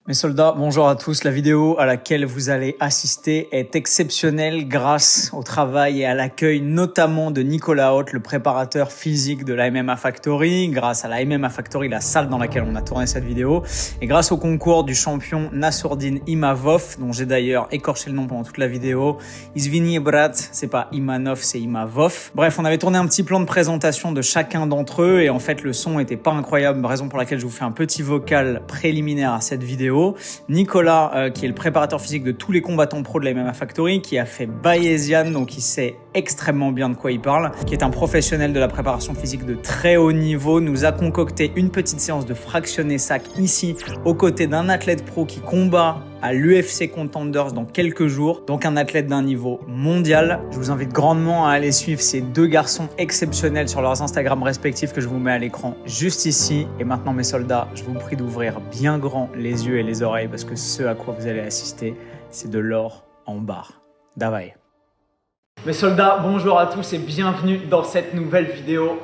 Mes soldats, bonjour à tous. La vidéo à laquelle vous allez assister est exceptionnelle grâce au travail et à l'accueil notamment de Nicolas Haute, le préparateur physique de la MMA Factory, grâce à la MMA Factory, la salle dans laquelle on a tourné cette vidéo, et grâce au concours du champion Nassourdine Imavov, dont j'ai d'ailleurs écorché le nom pendant toute la vidéo. Izvini Brat, c'est pas Imanov, c'est Imavov. Bref, on avait tourné un petit plan de présentation de chacun d'entre eux et en fait le son était pas incroyable, raison pour laquelle je vous fais un petit vocal préliminaire à cette vidéo. Nicolas, qui est le préparateur physique de tous les combattants pro de la MMA Factory, qui a fait Bayesian, donc il sait extrêmement bien de quoi il parle, qui est un professionnel de la préparation physique de très haut niveau, nous a concocté une petite séance de fractionné sac ici, aux côtés d'un athlète pro qui combat à l'UFC Contenders dans quelques jours, donc un athlète d'un niveau mondial. Je vous invite grandement à aller suivre ces deux garçons exceptionnels sur leurs Instagram respectifs que je vous mets à l'écran juste ici. Et maintenant mes soldats, je vous prie d'ouvrir bien grand les yeux et les oreilles parce que ce à quoi vous allez assister, c'est de l'or en barre. Davai. Mes soldats, bonjour à tous et bienvenue dans cette nouvelle vidéo.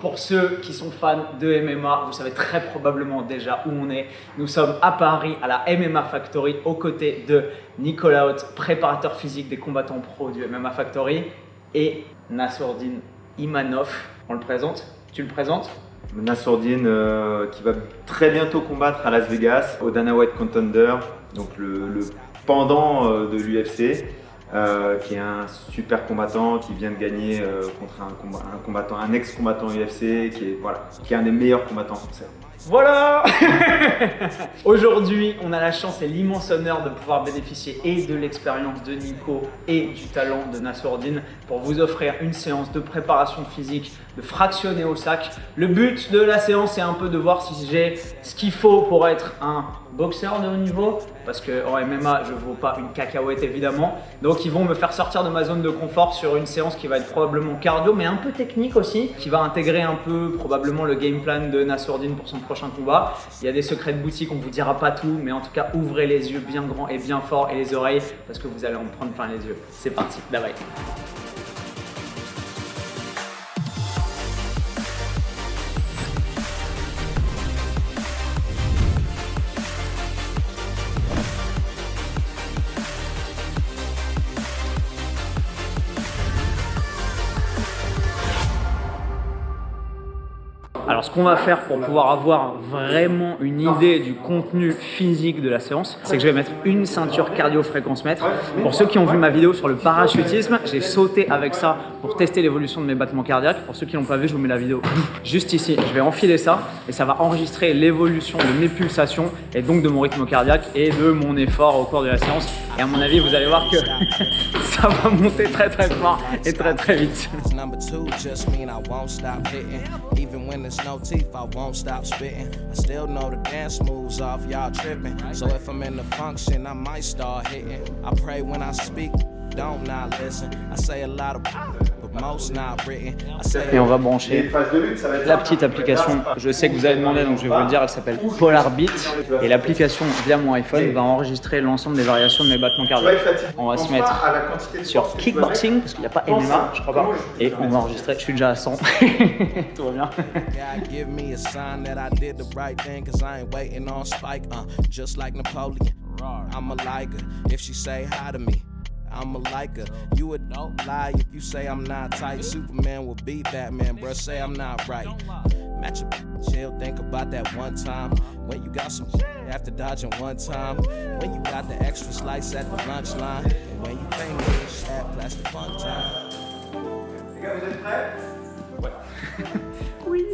Pour ceux qui sont fans de MMA, vous savez très probablement déjà où on est. Nous sommes à Paris, à la MMA Factory, aux côtés de Nicolas Haute, préparateur physique des combattants pro du MMA Factory, et Nassourdine Imanov. On le présente? Tu le présentes? Nassourdine qui va très bientôt combattre à Las Vegas, au Dana White Contender, donc le pendant de l'UFC. Qui est un super combattant qui vient de gagner contre un ex-combattant UFC qui est un des meilleurs combattants français. Voilà. Aujourd'hui, on a la chance et l'immense honneur de pouvoir bénéficier et de l'expérience de Nico et du talent de Nassourdine pour vous offrir une séance de préparation physique, de fractionner au sac. Le but de la séance, c'est un peu de voir si j'ai ce qu'il faut pour être un boxeur de haut niveau, parce qu'en MMA, je ne vaux pas une cacahuète évidemment. Donc ils vont me faire sortir de ma zone de confort sur une séance qui va être probablement cardio, mais un peu technique aussi, qui va intégrer un peu probablement le game plan de Nassourdine pour son prochain combat. Il y a des secrets de boutique, on ne vous dira pas tout, mais en tout cas, ouvrez les yeux bien grands et bien forts et les oreilles, parce que vous allez en prendre plein les yeux. C'est parti, bye. Alors ce qu'on va faire pour pouvoir avoir vraiment une idée du contenu physique de la séance, c'est que je vais mettre une ceinture cardio-fréquence-mètre. Pour ceux qui ont vu ma vidéo sur le parachutisme, j'ai sauté avec ça pour tester l'évolution de mes battements cardiaques. Pour ceux qui l'ont pas vu, je vous mets la vidéo juste ici. Je vais enfiler ça et ça va enregistrer l'évolution de mes pulsations et donc de mon rythme cardiaque et de mon effort au cours de la séance. Et à mon avis, vous allez voir que ça va monter très fort et très vite. No teeth, I won't stop spitting. I still know the dance moves off, y'all tripping. So if I'm in the function, I might start hitting. I pray when I speak, don't not listen. I say a lot of but most not written. Et on va brancher la petite application. Je sais que vous avez demandé, donc je vais vous le dire, elle s'appelle Polarbeat. Et l'application via mon iPhone va enregistrer l'ensemble des variations de mes battements cardiaques. On va se mettre sur kickboxing, parce qu'il n'y a pas MMA, je crois pas. Et on va enregistrer, je suis déjà à 100. Tout va bien. Give me a sign that I did the right thing, cause I ain't waiting on Spike, just like Napoleon. I'm a like her, if she say hi to me, I'm a like her. You would lie if you say I'm not tight. Superman will beat Batman, bruh, say I'm not right. Match a chill, think about that one time when you got some after dodging one time. When you got the extra slice at the lunch line, and when you pay me at plastic fun time. Les gars, vous êtes prêts? Ouais. Oui.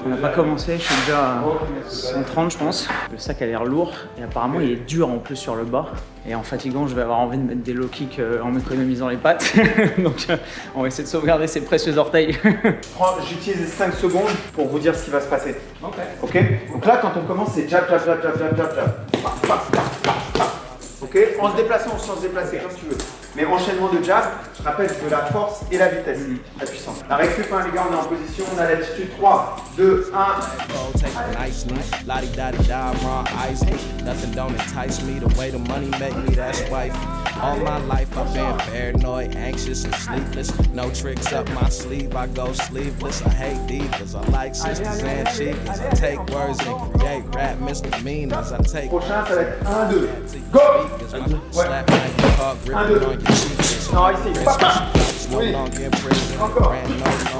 On n'a pas commencé, je suis déjà à 130 je pense. Le sac a l'air lourd et apparemment il est dur en plus sur le bas. Et en fatiguant, je vais avoir envie de mettre des low kicks en m'économisant les pattes. Donc on va essayer de sauvegarder ces précieux orteils. J'utilise 5 secondes pour vous dire ce qui va se passer. Ok. Donc là, quand on commence, c'est jab. Ok. En se déplaçant ou sans se déplacer, comme tu veux. Mais enchaînement de jab, je rappelle de la force et la vitesse, la puissance. La récup, les gars, on est en position, on a l'attitude 3, 2, 1. All my life I've been paranoid, anxious and sleepless. No tricks up my sleeve, I go sleeveless. I hate divas, I like sisters and cheapers. I take words and create rap misdemeanors. I take Prochain, ça va être 1, 2. Go! slap like a hug, ripping on your cheeks. Non, ici. Papa! No Oui. longer in prison. Encore. Ran no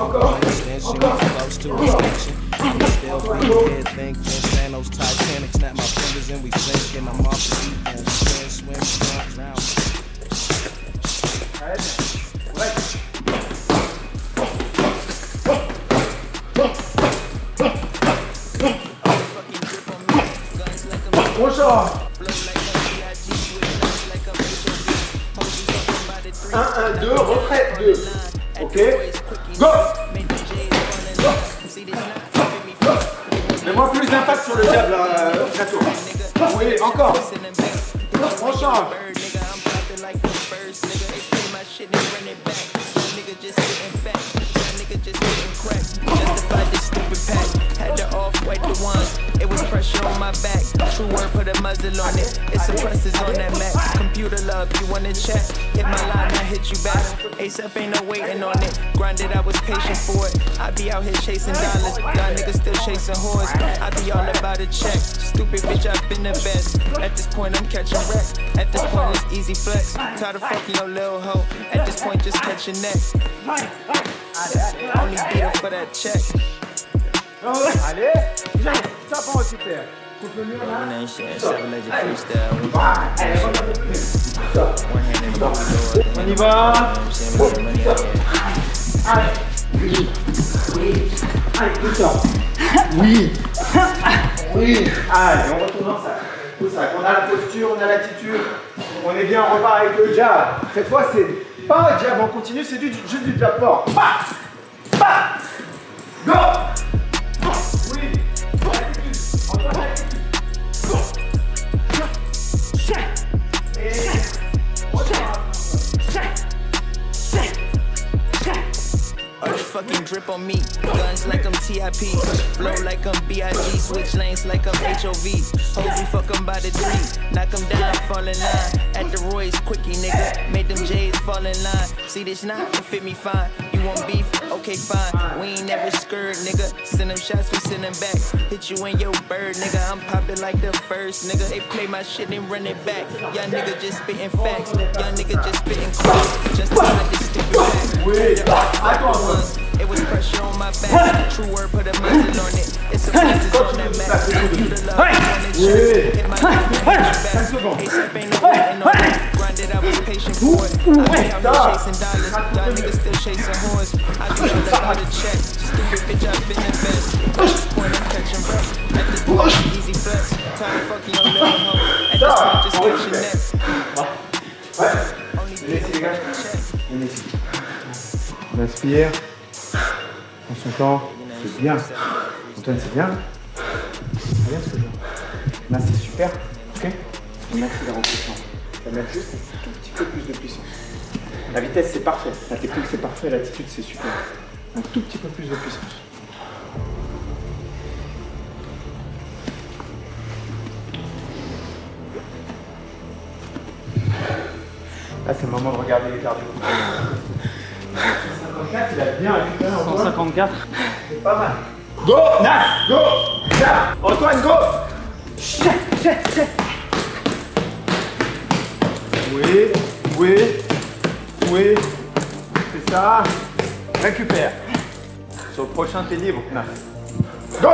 Encore. longer extension. Encore. Close to extinction. Still be here thinking. Thanos Titanic. Snap my fingers and we sinking. I'm off the deep end. Swim, drown. Prochain. 1, 1, 2, retraite 2. Ok. Go! Mets-moi plus d'impact sur le jab là, Chateau. Oui, encore. On change. Had to off-white the ones. It was pressure on my back. True word, put a muzzle on it. It's suppressors on that Mac. Computer love, you wanna check? Hit my line, I hit you back. ASAP ain't no waiting on it. Grinded, I was patient for it. I be out here chasing dollars. Y'all niggas still chasing whores. I be all about a check. Stupid bitch, I've been the best. At this point, I'm catching wreck. At this point, it's easy flex. Tired of fucking your little hoe. At this point, just catch your neck. Only beat her for that check. Allez, ça prend super. Coupe le mur là. On y va. Allez. Oui. Oui. Allez, tout ça. Oui. Oui. Allez, on retourne dans ça. Tout ça. On a la posture, on a l'attitude. On est bien, on repart avec le jab. Cette fois, c'est pas un jab en continu, c'est juste du jab fort. Paf. Paf. Go. Oui. Attitude. Encore l'attitude. Go. Et All this fucking drip on me. Guns like I'm TIP. Flow like I'm B.I.G. Switch lanes like I'm HOV. Hoes we fuck 'em by the tree. Knock 'em down, fall in line. At the Roy's quickie, nigga. Made them J's fall in line. See this knot, it fit me fine. You want beef? Okay, fine. We ain't never scared, nigga. Send them shots, we send them back. Hit you in your bird, nigga. I'm poppin' like the first, nigga. They play my shit and run it back. Y'all nigga just spittin' facts. Y'all nigga just spittin' crap. Just to hide this stupid back. oui. Attends. It was pressure on my back. True word, put a muzzle on it. It's a message on that map. You the love, on it shirt. Hit my back. ASAP ain't no waiting on it. Grinded, I was patient for it. I be out here chasing dollars. Y'all niggas still chasing whores. I be all about a check. Stupid bitch, I've been the best. At this point, I'm catching breath. At this point, it's easy flex. Tired of fucking your little hoe. At this point, just catch your neck. Only beat her for the check. On est ici. On inspire. Prends son temps. C'est bien. Antoine, c'est bien. C'est bien ce que je fais. Là, c'est super. Ok. On accélère en puissance. Ça va mettre juste un tout petit peu plus de puissance. La vitesse, c'est parfait. La technique, c'est parfait. L'attitude, c'est super. Un tout petit peu plus de puissance. Là, c'est le moment de regarder les cardio. 154, il a bien récupéré Antoine. 154. C'est pas mal. Go, Nas, go, Nas. Antoine, go. Oui, oui, oui. C'est ça. Récupère. Sur le prochain, t'es libre, Nas. Go.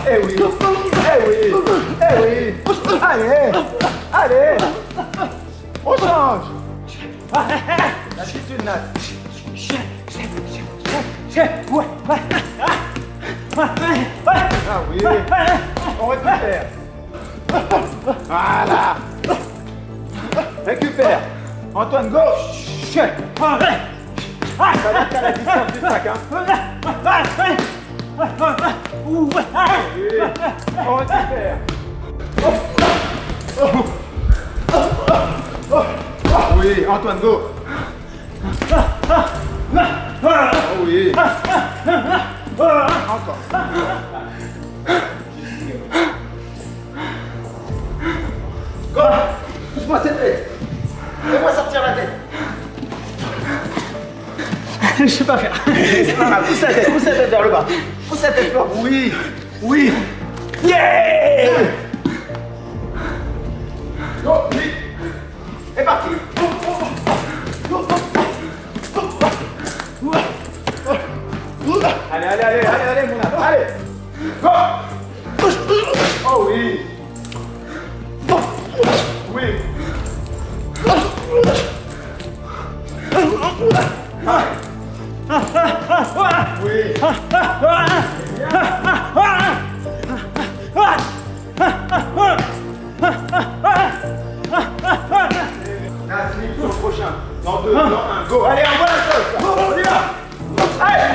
Eh oui, eh oui, eh oui. Allez, allez. On change. L'attitude, Nat. Ah oui. On récupère. Voilà. Récupère. Antoine, go. Ça va être à la distance du sac, hein. Oui. On récupère. Oui, Antoine, go. Oh oui. Encore. Go. Pousse-moi cette tête. Fais-moi sortir la tête. Je sais pas faire. C'est pas mal. Pousse la tête vers le bas. Pousse la tête fort. Oui, oui. Yeah! Go, oui. C'est parti. Allez, mon âme. Allez. Go. Oh oui. Oui. Nasmi sur le prochain. Dans 2, dans 1, go. Allez, envoie la sauce. On y va. Allez.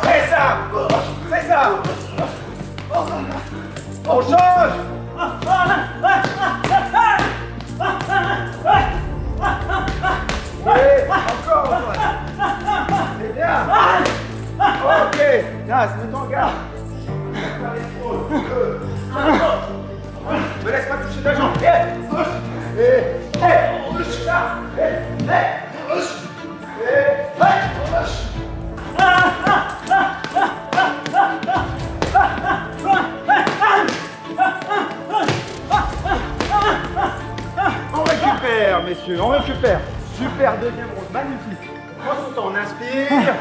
C'est ça. C'est ça. On change. Oui, encore. C'est bien. Ok. Nas, mets-toi en garde. Me laisse pas toucher ta jambe. On récupère, messieurs, on récupère. Super deuxième round, magnifique. Prends son temps, on inspire.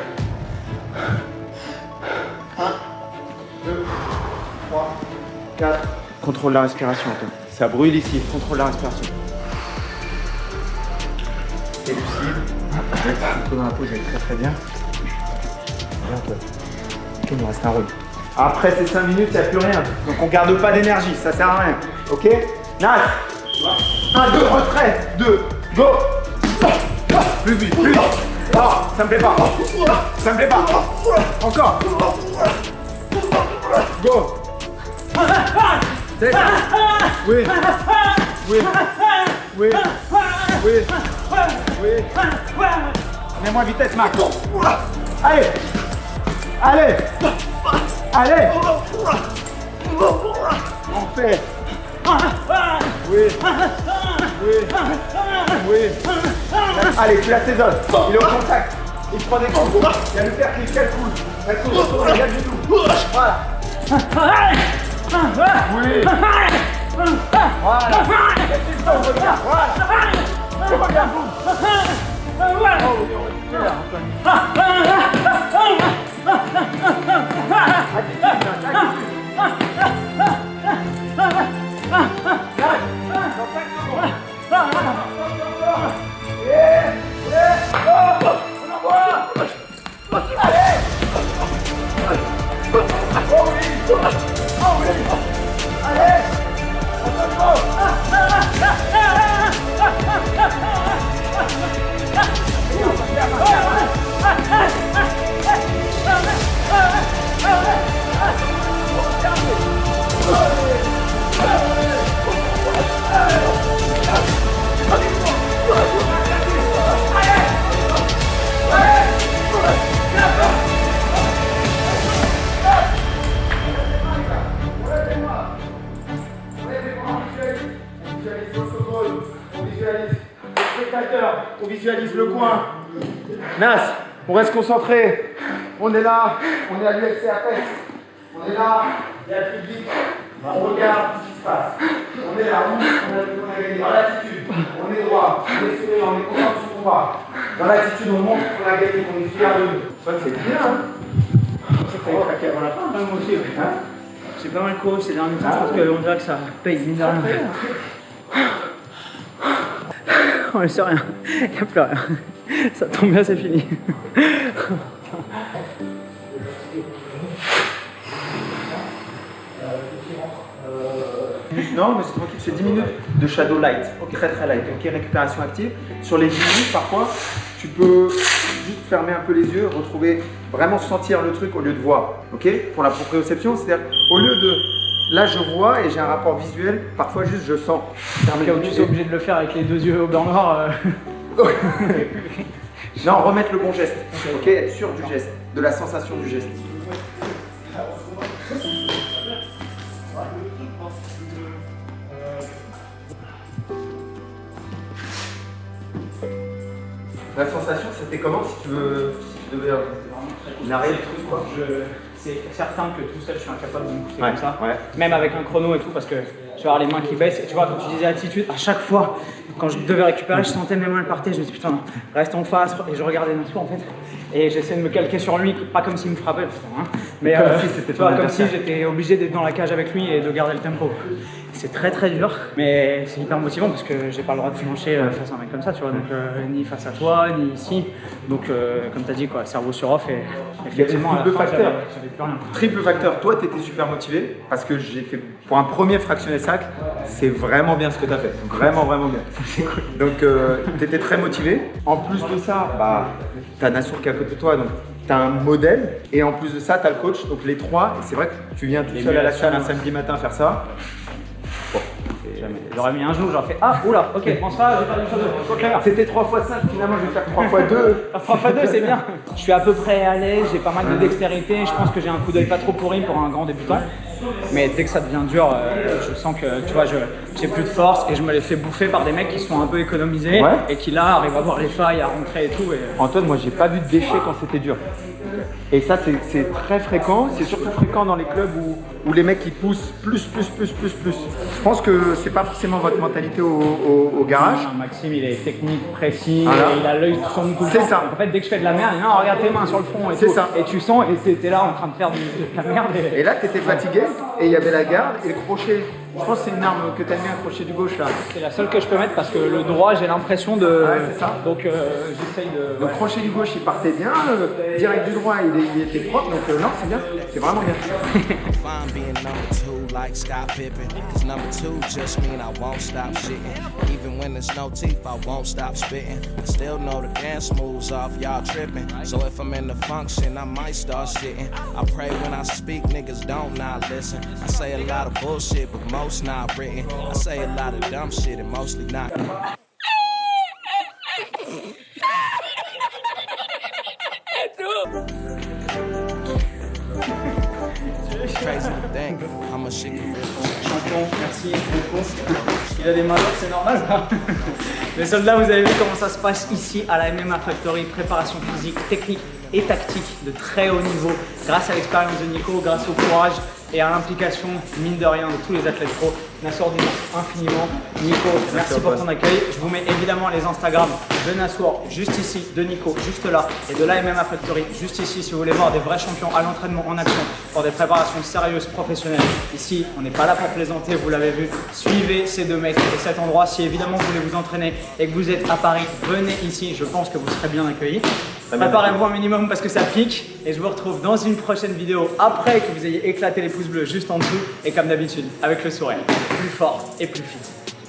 1, 2, 3, 4. Contrôle la respiration, Antoine. Ça brûle ici, contrôle la respiration. C'est lucide. Le dans la pause, elle est très très bien. Regarde. Ok, il nous reste un round. Après ces 5 minutes, il n'y a plus rien. Donc on garde pas d'énergie, ça sert à rien. Ok? Nice. 1, 2, retrait. 2, go. Plus vite, plus vite. Oh, ça me plaît pas. Ça me plaît pas. Encore. Go. C'est ça. Oui. Oui. Oui. Oui. Oui. Mets-moi vitesse max. Allez. Allez. Allez. On fait. Oui. Oui. Oui. Allez, tu l'assaisonnes. Il est au contact. Il prend des coups. Il y a le fer qui calcule. Elle court autour de la du tout. Voilà. Oui. Voilà. Laissez le temps, regarde. Voilà. Regarde vous. Oh oui, on récupère, Antoine. On visualise le coin. Nas, on reste concentré. On est là, on est à l'UFC Apex. On est là, il y a le public. On regarde ce qui se passe. On est là, on a gagné. Dans l'attitude, on est droit, on est souriant, on est content de son combat. Dans l'attitude, on montre qu'on a gagné, qu'on est fier de nous. Ça, c'est bien, hein. C'est pas craqué avant la fin, hein, moi aussi. Hein, j'ai pas mal couru ces derniers temps, je pense qu'on dirait que ça paye mine de rien. On ne sait rien, il n'y a plus rien. Ça tombe bien, c'est fini. Non, mais c'est tranquille, c'est 10 minutes de shadow light, très très light, ok, récupération active. Sur les 10 minutes, parfois, tu peux juste fermer un peu les yeux, retrouver, vraiment sentir le truc au lieu de voir, ok. Pour la proprioception, c'est-à-dire au lieu de, là je vois et j'ai un rapport visuel, parfois juste je sens. Tu es obligé de le faire avec les deux yeux au beurre noir. Non, remettre le bon geste, ok, être sûr du geste, de la sensation du geste. La sensation, c'était comment si tu devais narrer le truc quoi. C'est certain que tout seul, je suis incapable de me pousser Ouais, comme ça. ouais. Même avec un chrono et tout, parce que je vais avoir les mains qui baissent. Et tu vois, quand tu disais attitude, à chaque fois, quand je devais récupérer, je sentais mes mains partir. Je me disais putain, non, reste en face. Et je regardais Nassou en fait. Et j'essayais de me calquer sur lui, pas comme s'il me frappait, putain, hein. Mais si c'était tu vois, comme si adversaire. j'étais obligé d'être dans la cage avec lui et de garder le tempo. C'est très très dur, mais c'est hyper motivant parce que j'ai pas le droit de flancher face à un mec comme ça, tu vois, donc ni face à toi, ni ici. Donc comme tu as dit, quoi, cerveau sur off et effectivement, à la double fin, facteur. j'avais plus rien. Triple facteur, toi tu étais super motivé parce que j'ai fait pour un premier fractionné sac, c'est vraiment bien ce que tu as fait. Vraiment, vraiment bien. C'est cool. Donc tu étais très motivé. En plus de ça, bah, tu as Nassour qui est à côté de toi, donc tu as un modèle. Et en plus de ça, tu as le coach, donc les trois. Et c'est vrai que tu viens tout seul à la salle un samedi matin faire ça. Bon, J'aurais mis un genou, j'aurais fait ah, oula, ok, on se va, j'ai perdu une chose. c'était 3 x 5, finalement je vais faire 3 x 2. 3 x 2, c'est bien. Je suis à peu près à l'aise, j'ai pas mal de dextérité, je pense que j'ai un coup d'œil pas trop pourri pour un grand débutant. Mais dès que ça devient dur, je sens que tu vois, j'ai plus de force et je me les fais bouffer par des mecs qui sont un peu économisés et qui là arrivent à voir les failles, à rentrer et tout. Antoine, moi j'ai pas vu de déchets quand c'était dur. Et ça c'est très fréquent, c'est surtout fréquent dans les clubs où les mecs ils poussent plus. Je pense que c'est pas forcément votre mentalité au garage. Maxime il est technique, précis, Voilà. il a l'œil sur nous tout le C'est temps. ça. En fait dès que je fais de la merde, il dit non regarde tes mains sur le front et C'est tout. ça. Et tu sens et t'es là en train de faire de la merde. Et là t'étais fatigué et il y avait la garde et le crochet. Je pense que c'est une arme que t'aimes bien, le crochet du gauche là. C'est la seule que je peux mettre parce que le droit j'ai l'impression de... Ouais, c'est ça. Donc j'essaye de... Le crochet du gauche il partait bien, direct du droit il était propre, donc non c'est bien, c'est vraiment bien. I'm fine being number two like Scott Pippen. Cause number two just mean I won't stop shitting. Even when there's no teeth, I won't stop spitting. I still know the dance moves off, y'all tripping. So if I'm in the function, I might start shitting. I pray when I speak, niggas don't not listen. I say a lot of bullshit, but most not written. I say a lot of dumb shit and mostly not. Crazy to think how much shit can really Champion, merci beaucoup. Il a des mains lourdes, c'est normal. Les soldats, vous avez vu comment ça se passe ici à la MMA Factory. Préparation physique, technique et tactique de très haut niveau grâce à l'expérience de Nico, grâce au courage et à l'implication, mine de rien, de tous les athlètes pro. Nassour Dine infiniment. Nico, merci pour ton accueil. Je vous mets évidemment les Instagram de Nassour juste ici, de Nico juste là et de la MMA Factory juste ici si vous voulez voir des vrais champions à l'entraînement en action pour des préparations sérieuses, professionnelles. Ici, on n'est pas là pour plaisanter, vous l'avez vu. Suivez ces deux mecs et cet endroit. Si évidemment vous voulez vous entraîner et que vous êtes à Paris, venez ici, je pense que vous serez bien accueillis. Préparez-vous un minimum parce que ça pique et je vous retrouve dans une prochaine vidéo après que vous ayez éclaté les pouces bleus juste en dessous et comme d'habitude avec le sourire plus fort et plus fit.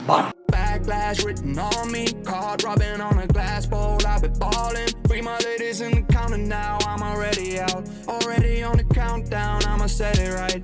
Bam! Backlash written on me, card rubbing on a glass bowl. I've been ballin'. Free my ladies in the counter now. I'm already out, already on the countdown. I'ma set it right.